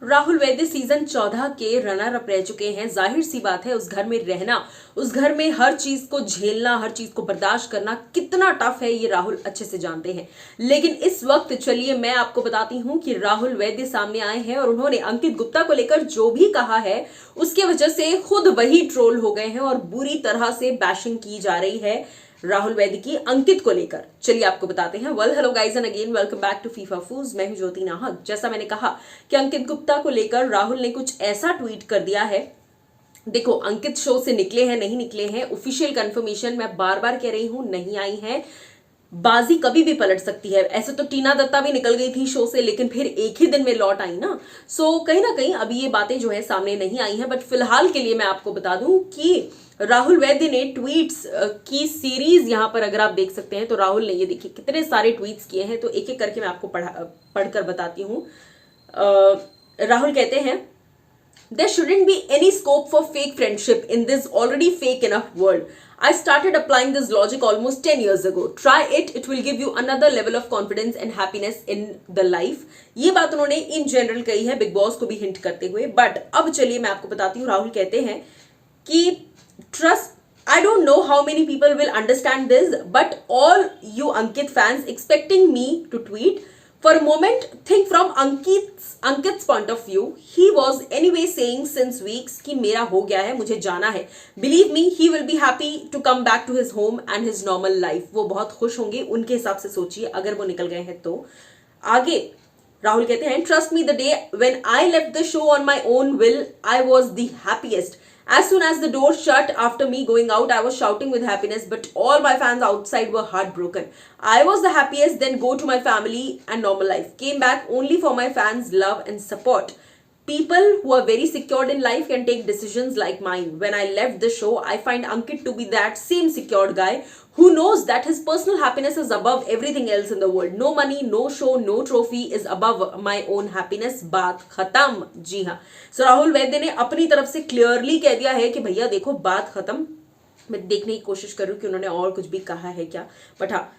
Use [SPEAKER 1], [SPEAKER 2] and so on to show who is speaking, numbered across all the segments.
[SPEAKER 1] Rahul Vaidya season 14 के runner up रह चुके हैं। जाहिर सी बात है, उस घर में रहना, उस घर में हर चीज को झेलना, हर चीज को बर्दाश्त करना कितना टफ है, ये राहुल अच्छे से जानते हैं। लेकिन इस वक्त चलिए मैं आपको बताती हूं कि राहुल वैद्य सामने आए हैं और उन्होंने अंकित गुप्ता को लेकर जो भी कहा है उसके वजह से खुद वही ट्रोल हो गए हैं और बुरी तरह से बैशिंग की जा रही है राहुल वैद्य की अंकित को लेकर। चलिए आपको बताते हैं। Well hello guys and again welcome back to FIFA Fooz. मैं हूं ज्योति नाहक। जैसा मैंने कहा कि अंकित गुप्ता को लेकर राहुल ने कुछ ऐसा ट्वीट कर दिया है। देखो, अंकित शो से निकले हैं नहीं निकले हैं, ऑफिशियल कंफर्मेशन मैं बार बार कह रही हूं नहीं आई है। बाजी कभी भी पलट सकती है। ऐसे तो टीना दत्ता भी निकल गई थी शो से, लेकिन फिर एक ही दिन में लौट आई ना। सो कहीं ना कहीं अभी ये बातें जो है सामने नहीं आई हैं। बट फिलहाल के लिए मैं आपको बता दूं कि राहुल वैद्य ने ट्वीट्स की सीरीज यहां पर अगर आप देख सकते हैं तो राहुल ने ये देखिए कितने सारे ट्वीट्स किए हैं। तो एक एक करके मैं आपको पढ़कर बताती हूं। राहुल कहते हैं, there shouldn't be any scope for fake friendship in this already fake enough world. I started applying this logic almost 10 years ago. Try it. It will give you another level of confidence and happiness in the life. ये बात उन्होंने in general कही है, big boss को भी hint करते हुए। But अब चलिए मैं आपको बताती हूँ। राहुल कहते हैं कि trust, I don't know how many people will understand this, but all you Ankit fans expecting me to tweet. For a moment, think from Ankit's point of view. He was anyway saying since weeks कि मेरा हो गया है, मुझे जाना है. Believe me, he will be happy to come back to his home and his normal life. वो बहुत खुश होंगे, उनके हिसाब से सोचिए अगर वो निकल गए हैं तो। आगे राहुल कहते हैं, trust me, the day when I left the show on my own will, I was the happiest. As soon as the door shut after me going out, I was shouting with happiness, but all my fans outside were heartbroken. I was the happiest, then go to my family and normal life. Came back only for my fans' love and support. People who are very secured in life can take decisions like mine. When I left the show, I find Ankit to be that same secured guy who knows that his personal happiness is above everything else in the world. No money, no show, no trophy is above my own happiness. बात खत्म। जी हाँ, सो राहुल वैद्य ने अपनी तरफ से clearly कह दिया है कि भैया देखो बात खत्म। मैं देखने की कोशिश करूँ कि उन्होंने और कुछ भी कहा है क्या, बट हाँ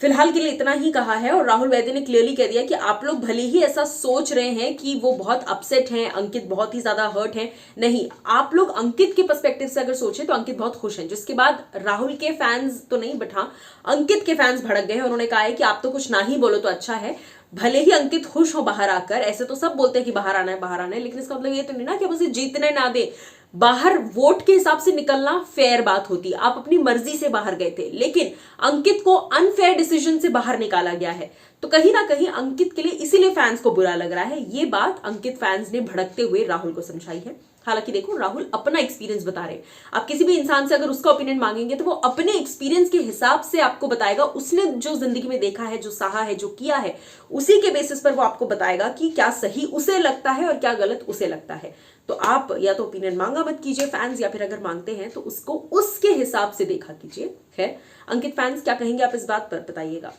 [SPEAKER 1] फिलहाल के लिए इतना ही कहा है। और राहुल वैद्य ने क्लियरली कह दिया कि आप लोग भले ही ऐसा सोच रहे हैं कि वो बहुत अपसेट हैं, अंकित बहुत ही ज्यादा हर्ट हैं, नहीं, आप लोग अंकित के पर्सपेक्टिव से अगर सोचें तो अंकित बहुत खुश हैं। जिसके बाद राहुल के फैंस तो नहीं, बट हाँ अंकित के फैंस भड़क गए हैं। उन्होंने कहा है कि आप तो कुछ ना ही बोलो तो अच्छा है। भले ही अंकित खुश हो बाहर आकर, ऐसे तो सब बोलते हैं कि बाहर आना है बाहर आना है, लेकिन इसका मतलब ये तो नहीं ना कि अब उसे जीतने ना दे। बाहर वोट के हिसाब से निकलना फेयर बात होती। आप अपनी मर्जी से बाहर गए थे, लेकिन अंकित को अनफेयर डिसीजन से बाहर निकाला गया है। तो कहीं ना कहीं अंकित के लिए इसीलिए फैंस को बुरा लग रहा है। ये बात अंकित फैंस ने भड़कते हुए राहुल को समझाई है। हालांकि देखो, राहुल अपना एक्सपीरियंस बता रहे हैं। आप किसी भी इंसान से अगर उसका ओपिनियन मांगेंगे तो वो अपने एक्सपीरियंस के हिसाब से आपको बताएगा। उसने जो जिंदगी में देखा है, जो सहा है, जो किया है, उसी के बेसिस पर वो आपको बताएगा कि क्या सही उसे लगता है और क्या गलत उसे लगता है। तो आप या तो ओपिनियन मांगा मत कीजिए फैंस, या फिर अगर मांगते हैं तो उसको उसके हिसाब से देखा कीजिए। खैर, अंकित फैंस क्या कहेंगे आप इस बात पर बताइएगा।